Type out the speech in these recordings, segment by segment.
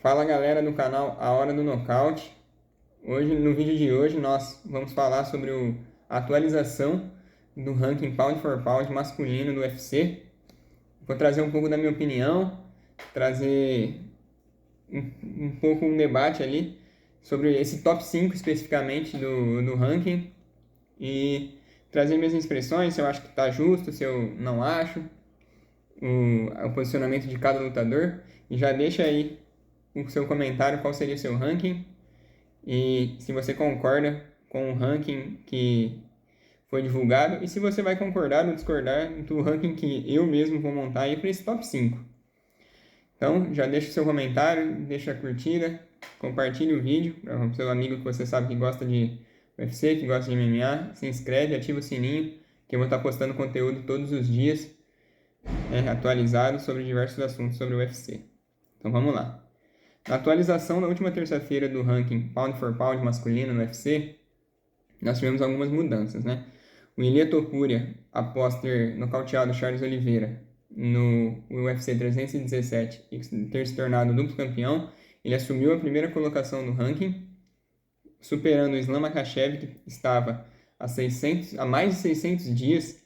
Fala galera do canal A Hora do Nocaute. No vídeo de hoje nós vamos falar sobre a atualização do ranking Pound for Pound masculino do UFC. Vou trazer um pouco da minha opinião, trazer um pouco um debate ali sobre esse top 5 especificamente do ranking e trazer minhas expressões, se eu acho que está justo, se eu não acho, o posicionamento de cada lutador. E já deixa aí o seu comentário qual seria o seu ranking e se você concorda com o ranking que foi divulgado e se você vai concordar ou discordar do ranking que eu mesmo vou montar aí para esse top 5. Então já deixa o seu comentário, deixa a curtida, compartilhe o vídeo para o seu amigo que você sabe que gosta de UFC, que gosta de MMA, se inscreve, ativa o sininho que eu vou estar postando conteúdo todos os dias, atualizado sobre diversos assuntos sobre o UFC. Então vamos lá. Na atualização da última terça-feira do ranking Pound for Pound masculino no UFC, nós tivemos algumas mudanças, né? O Ilia Topuria, após ter nocauteado Charles Oliveira no UFC 317 e ter se tornado duplo campeão, ele assumiu a primeira colocação do ranking, superando o Islam Makhachev, que estava há mais de 600 dias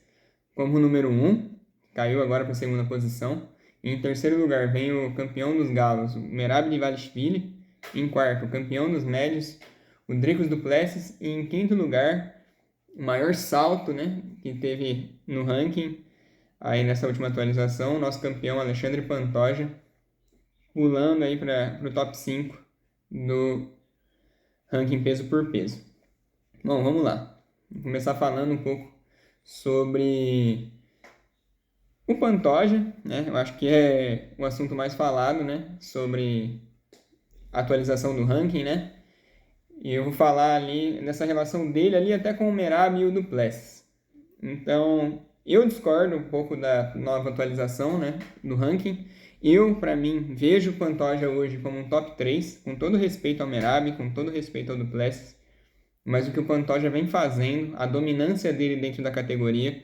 como número 1, caiu agora para a segunda posição. Em terceiro lugar vem o campeão dos galos, o Merab Dvalishvili. Em quarto, o campeão dos médios, o Dricus du Plessis. E em quinto lugar, o maior salto, né, que teve no ranking, aí nessa última atualização, o nosso campeão Alexandre Pantoja, pulando aí para o top 5 do ranking peso por peso. Bom, vamos lá. Vou começar falando um pouco sobre o Pantoja, né? Eu acho que é o assunto mais falado, né? Sobre a atualização do ranking, né? E eu vou falar ali nessa relação dele ali até com o Merab e o du Plessis. Então, eu discordo um pouco da nova atualização, né? Do ranking. Eu, para mim, vejo o Pantoja hoje como um top 3, com todo respeito ao Merab, com todo respeito ao du Plessis. Mas o que o Pantoja vem fazendo, a dominância dele dentro da categoria,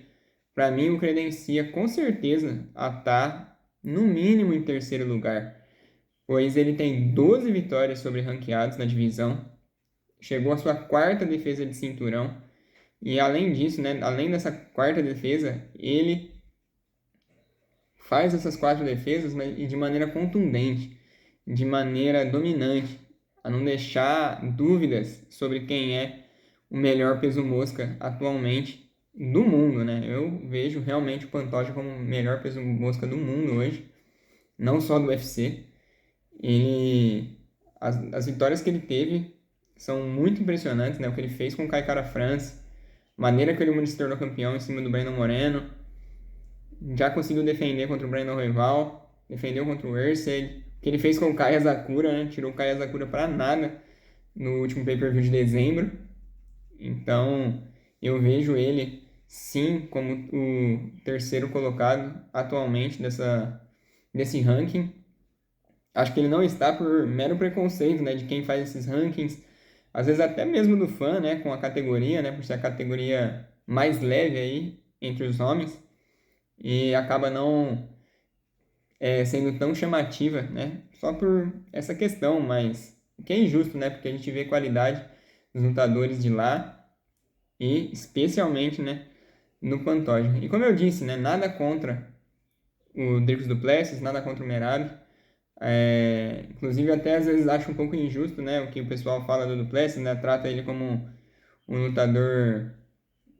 para mim o credencia com certeza a estar no mínimo em terceiro lugar, pois ele tem 12 vitórias sobre ranqueados na divisão, chegou à sua quarta defesa de cinturão e além disso, né, além dessa quarta defesa, ele faz essas 4 defesas, mas de maneira contundente, de maneira dominante, a não deixar dúvidas sobre quem é o melhor peso mosca atualmente do mundo, né? Eu vejo realmente o Pantoja como o melhor peso mosca do mundo hoje, não só do UFC. As vitórias que ele teve são muito impressionantes, né? O que ele fez com o Kai Kara France, a maneira que ele se tornou campeão em cima do Brandon Moreno, já conseguiu defender contra o Brandon Royval, defendeu contra o Erceg, o que ele fez com o Kaya Sakura, né? Tirou o Kaya Sakura para nada no último pay-per-view de dezembro. Então, eu vejo ele, sim, como o terceiro colocado atualmente desse ranking. Acho que ele não está por mero preconceito, né, de quem faz esses rankings, às vezes até mesmo do fã, né, com a categoria, né, por ser a categoria mais leve aí entre os homens, e acaba não sendo tão chamativa, né, só por essa questão, mas o que é injusto, né, porque a gente vê qualidade dos lutadores de lá, e especialmente, né, no Pantoja. E como eu disse, né, nada contra o Dricus du Plessis, nada contra o Merab. Inclusive até às vezes acho um pouco injusto, né, o que o pessoal fala do du Plessis, né, trata ele como um lutador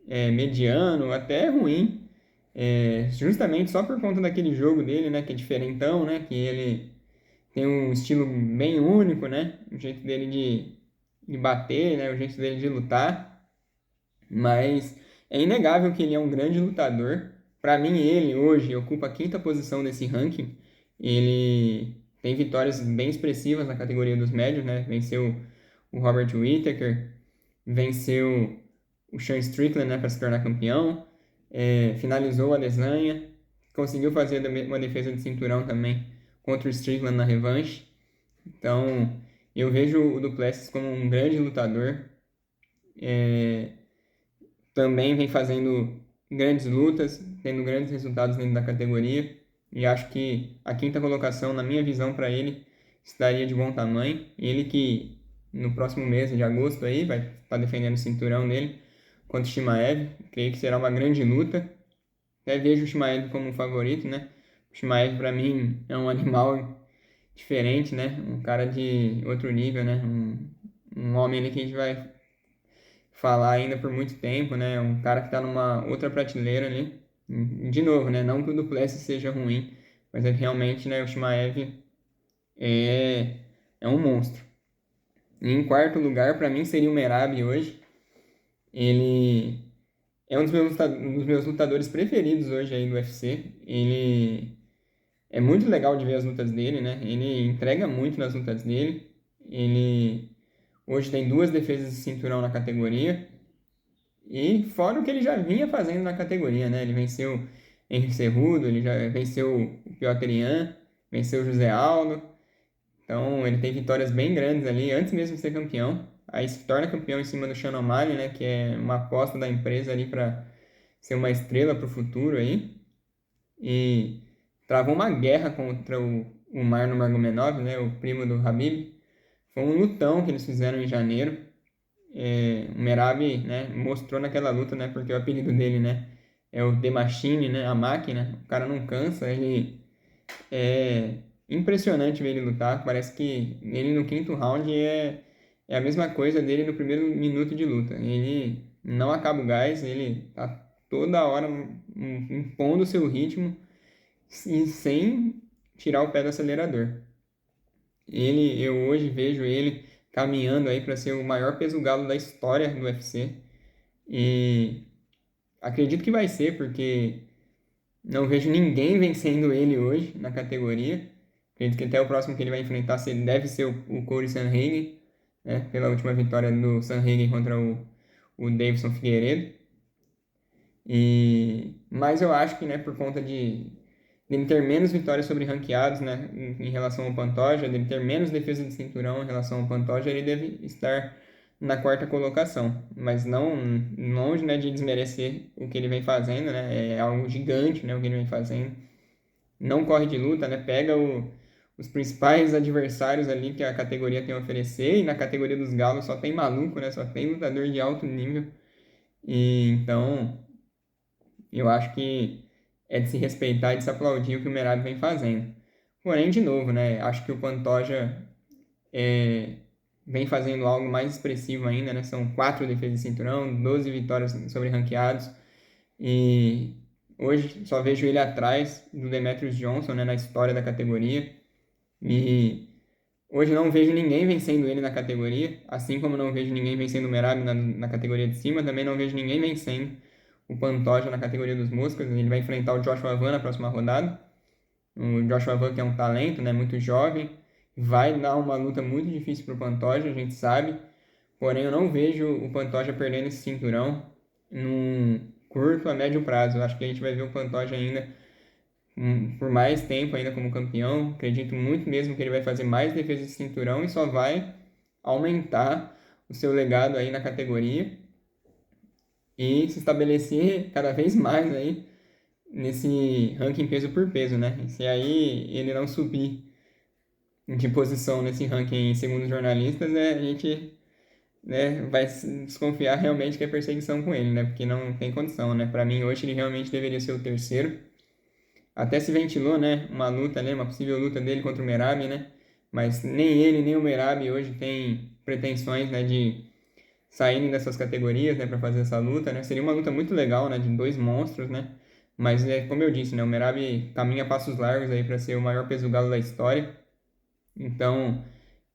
mediano, até ruim, justamente só por conta daquele jogo dele, né, que é diferentão, né, que ele tem um estilo bem único, né, o jeito dele de bater, né, o jeito dele de lutar. Mas é inegável que ele é um grande lutador. Para mim, ele hoje ocupa a quinta posição desse ranking. Ele tem vitórias bem expressivas na categoria dos médios, né? Venceu o Robert Whittaker, venceu o Sean Strickland, né, para se tornar campeão, finalizou a Adesanya, conseguiu fazer uma defesa de cinturão também contra o Strickland na revanche. Então, eu vejo o du Plessis como um grande lutador. Também vem fazendo grandes lutas, tendo grandes resultados dentro da categoria. E acho que a quinta colocação, na minha visão, para ele, estaria de bom tamanho. Ele que no próximo mês de agosto aí vai estar defendendo o cinturão dele contra o Chimaev. Creio que será uma grande luta. Até vejo o Chimaev como um favorito, né? O Chimaev para mim é um animal diferente, né? Um cara de outro nível, né? Um homem ali que a gente vai falar ainda por muito tempo, né? Um cara que tá numa outra prateleira ali. De novo, né? Não que o Duplessis seja ruim, mas é que realmente, né? O Chimaev é, é um monstro. E em quarto lugar, para mim, seria o Merab hoje. Ele é um dos meus lutadores preferidos hoje aí do UFC. Ele é muito legal de ver as lutas dele, né? Ele entrega muito nas lutas dele. Ele hoje tem 2 defesas de cinturão na categoria. E fora o que ele já vinha fazendo na categoria, né? Ele venceu Henry Cejudo, ele já venceu o Piotr Yan, venceu o José Aldo. Então ele tem vitórias bem grandes ali, antes mesmo de ser campeão. Aí se torna campeão em cima do Sean O'Malley, né? Que é uma aposta da empresa ali para ser uma estrela para o futuro aí. E travou uma guerra contra o Marlon Margomenov, né? O primo do Khabib. Foi um lutão que eles fizeram em janeiro. O Merab, né, mostrou naquela luta, né, porque o apelido dele, né, é o The Machine, né, a máquina. O cara não cansa, ele é impressionante ver ele lutar. Parece que ele no quinto round é a mesma coisa dele no primeiro minuto de luta. Ele não acaba o gás, ele tá toda hora impondo o seu ritmo e sem tirar o pé do acelerador. Eu hoje vejo ele caminhando aí para ser o maior peso galo da história do UFC. E acredito que vai ser, porque não vejo ninguém vencendo ele hoje na categoria. Acredito que até o próximo que ele vai enfrentar deve ser o Corey Sandhagen, né? Pela última vitória do Sandhagen contra o Davidson Figueiredo. Mas eu acho que, né, por conta de ele ter menos vitórias sobre ranqueados, né, em relação ao Pantoja, dele ter menos defesa de cinturão em relação ao Pantoja, ele deve estar na quarta colocação, mas não longe, né, de desmerecer o que ele vem fazendo, né, é algo gigante, né, o que ele vem fazendo. Não corre de luta, né, pega os principais adversários ali que a categoria tem a oferecer, e na categoria dos galos só tem maluco, né, só tem lutador de alto nível, e então eu acho que é de se respeitar e de se aplaudir o que o Merab vem fazendo. Porém, de novo, né? Acho que o Pantoja vem fazendo algo mais expressivo ainda, né? São 4 defesas de cinturão, 12 vitórias sobre ranqueados. E hoje só vejo ele atrás do Demetrius Johnson, né? Na história da categoria. E hoje não vejo ninguém vencendo ele na categoria. Assim como não vejo ninguém vencendo o Merab na categoria de cima, também não vejo ninguém vencendo o Pantoja na categoria dos moscas. Ele vai enfrentar o Joshua Van na próxima rodada. O Joshua Van, que é um talento, né, muito jovem, vai dar uma luta muito difícil para o Pantoja, a gente sabe. Porém, eu não vejo o Pantoja perdendo esse cinturão num curto a médio prazo. Eu acho que a gente vai ver o Pantoja ainda por mais tempo ainda como campeão. Acredito muito mesmo que ele vai fazer mais defesa de cinturão e só vai aumentar o seu legado aí na categoria e se estabelecer cada vez mais aí nesse ranking peso por peso, né? E se aí ele não subir de posição nesse ranking segundo os jornalistas, né, a gente, né, vai desconfiar realmente que é perseguição com ele, né? Porque não tem condição, né? Para mim hoje ele realmente deveria ser o terceiro. Até se ventilou, né, uma luta, né, uma possível luta dele contra o Merab, né? Mas nem ele nem o Merab hoje tem pretensões, né, de saírem dessas categorias, né, para fazer essa luta, né? Seria uma luta muito legal, né, de 2 monstros, né? Mas é como eu disse, né, o Merab caminha passos largos aí para ser o maior peso galo da história. Então,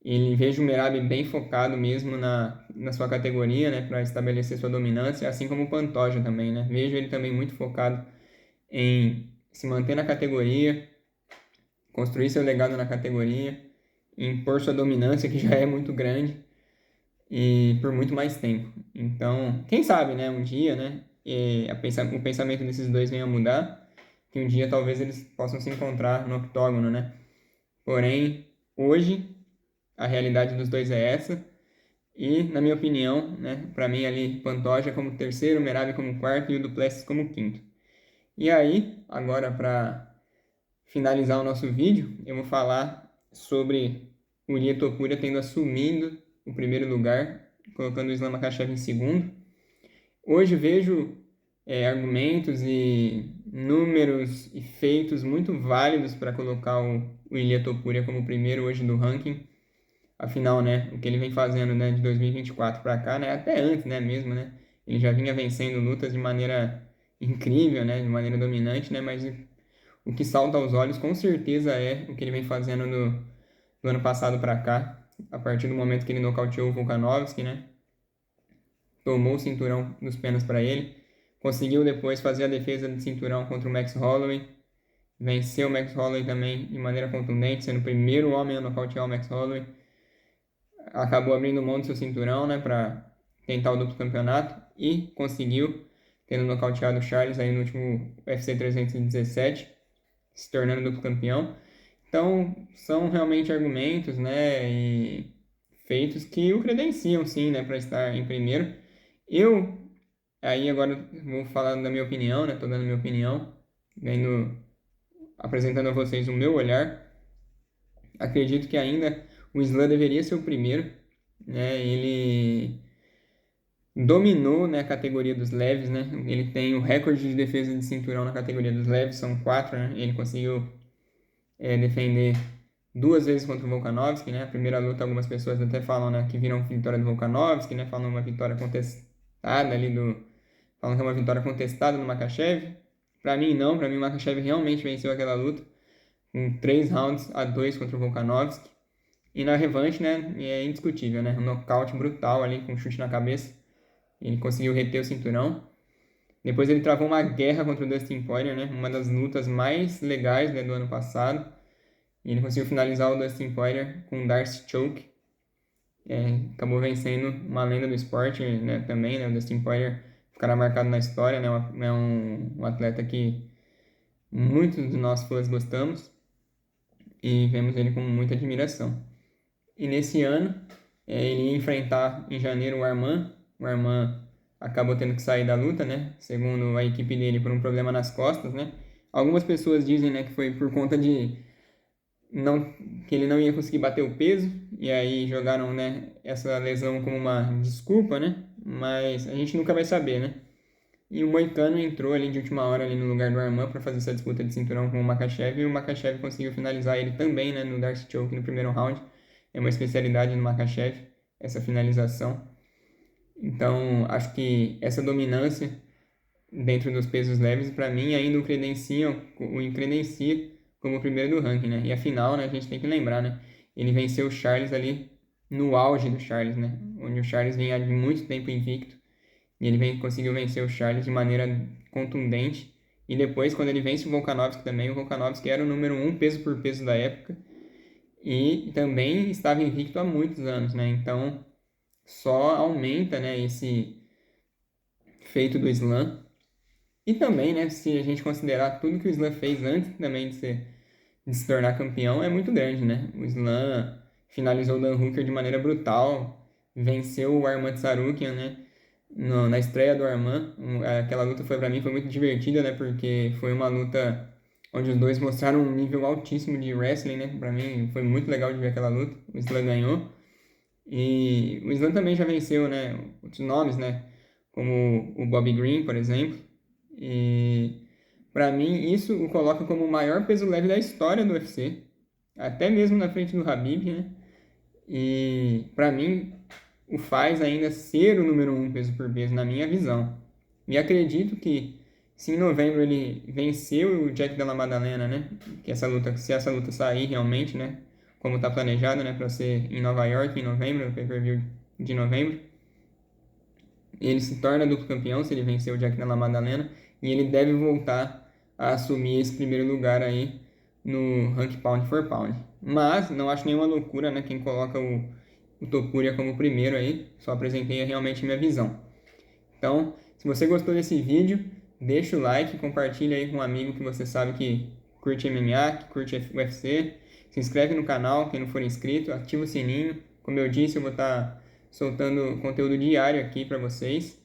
ele vejo o Merab bem focado mesmo na sua categoria, né, para estabelecer sua dominância, assim como o Pantoja também, né? Vejo ele também muito focado em se manter na categoria, construir seu legado na categoria, impor sua dominância, que já é muito grande, e por muito mais tempo. Então, quem sabe, né, um dia, né, o pensamento desses dois venha a mudar, que um dia talvez eles possam se encontrar no octógono, né? Porém, hoje, a realidade dos dois é essa, e, na minha opinião, né, para mim ali, Pantoja como terceiro, Merab como quarto e o Duplessis como quinto. E aí, agora para finalizar o nosso vídeo, eu vou falar sobre o Ilia Topuria tendo assumido o primeiro lugar, colocando o Islam Makhachev em segundo. Hoje vejo argumentos e números e feitos muito válidos para colocar o Ilia Topuria como primeiro hoje do ranking. Afinal, né, o que ele vem fazendo, né, de 2024 para cá, né, até antes, né, mesmo, né, ele já vinha vencendo lutas de maneira incrível, né, de maneira dominante, né, mas o que salta aos olhos com certeza é o que ele vem fazendo do ano passado para cá, a partir do momento que ele nocauteou o Volkanovski, né, tomou o cinturão dos penas para ele, conseguiu depois fazer a defesa de cinturão contra o Max Holloway, venceu o Max Holloway também de maneira contundente, sendo o primeiro homem a nocautear o Max Holloway, acabou abrindo mão do seu cinturão, né, para tentar o duplo campeonato e conseguiu, tendo nocauteado o Charles aí no último UFC 317, se tornando duplo campeão. Então, são realmente argumentos, né, e feitos que o credenciam, sim, né, para estar em primeiro. Eu, aí agora vou falar da minha opinião, né, tô dando minha opinião, apresentando a vocês o meu olhar. Acredito que ainda o Islam deveria ser o primeiro, né, ele dominou, né, a categoria dos leves, né, ele tem o recorde de defesa de cinturão na categoria dos leves, são 4, né, ele conseguiu defender 2 vezes contra o Volkanovski, né? A primeira luta, algumas pessoas até falam, né, que viram vitória do Volkanovski, né? Falam uma vitória contestada ali falam que é uma vitória contestada do Makhachev. Para mim, não. Para mim, o Makhachev realmente venceu aquela luta com 3 rounds a 2 contra o Volkanovski. E na revanche, né, é indiscutível, né? Um nocaute brutal ali, com um chute na cabeça. Ele conseguiu reter o cinturão. Depois ele travou uma guerra contra o Dustin Poirier, né? Uma das lutas mais legais, né, do ano passado. E ele conseguiu finalizar o Dustin Poirier com um Darcy Choke. Acabou vencendo uma lenda do esporte, né, também, né? O Dustin Poirier ficará marcado na história, né? É um atleta que muitos de nós fãs gostamos e vemos ele com muita admiração. E nesse ano, ele ia enfrentar em janeiro o Arman. O Arman acabou tendo que sair da luta, né? Segundo a equipe dele, por um problema nas costas, né? Algumas pessoas dizem, né, que foi por conta que ele não ia conseguir bater o peso, e aí jogaram, né, essa lesão como uma desculpa, né? Mas a gente nunca vai saber, né? E o Moicano entrou ali de última hora ali no lugar do Arman para fazer essa disputa de cinturão com o Makhachev, e o Makhachev conseguiu finalizar ele também, né, no Darcy Choke no primeiro round. É uma especialidade no Makhachev, essa finalização. Então, acho que essa dominância dentro dos pesos leves, para mim, ainda o credencia como o primeiro do ranking, né? E afinal, né, a gente tem que lembrar, né? Ele venceu o Charles ali no auge do Charles, né? Onde o Charles vinha de muito tempo invicto. E ele conseguiu vencer o Charles de maneira contundente. E depois, quando ele vence o Volkanovski também, o Volkanovski era o número 1 peso por peso da época. E também estava invicto há muitos anos, né? Então, só aumenta, né, esse feito do Islam. E também, né, se a gente considerar tudo que o Islam fez antes também de se tornar campeão, é muito grande, né? O Islam finalizou o Dan Hooker de maneira brutal, venceu o Arman Tsarukyan, né? Na estreia do Arman, aquela luta para mim foi muito divertida, né? Porque foi uma luta onde os dois mostraram um nível altíssimo de wrestling, né? Para mim foi muito legal de ver aquela luta. O Islam ganhou. E o Islam também já venceu, né? Outros nomes, né? Como o Bobby Green, por exemplo. E para mim isso o coloca como o maior peso leve da história do UFC, até mesmo na frente do Khabib, né? E para mim o faz ainda ser o número 1 peso por peso na minha visão. E acredito que se em novembro ele venceu o Jack Della Maddalena, né? Que se essa luta sair realmente, né? Como está planejado, né? Para ser em Nova York em novembro, no pay-per-view de novembro. Ele se torna duplo campeão se ele vencer o Jack Della Maddalena. E ele deve voltar a assumir esse primeiro lugar aí no rank pound for pound. Mas não acho nenhuma loucura, né? Quem coloca o Topuria como primeiro aí. Só apresentei realmente minha visão. Então, se você gostou desse vídeo, deixa o like, compartilha aí com um amigo que você sabe que curte MMA, que curte UFC. Se inscreve no canal, quem não for inscrito, ativa o sininho. Como eu disse, eu vou estar soltando conteúdo diário aqui para vocês.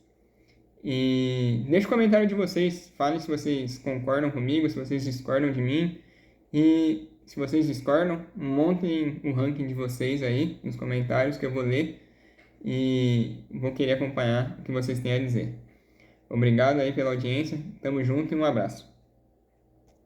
E deixa o comentário de vocês, falem se vocês concordam comigo, se vocês discordam de mim. E Se vocês discordam, montem o ranking de vocês aí nos comentários que eu vou ler e vou querer acompanhar o que vocês têm a dizer. Obrigado aí pela audiência, tamo junto e um abraço.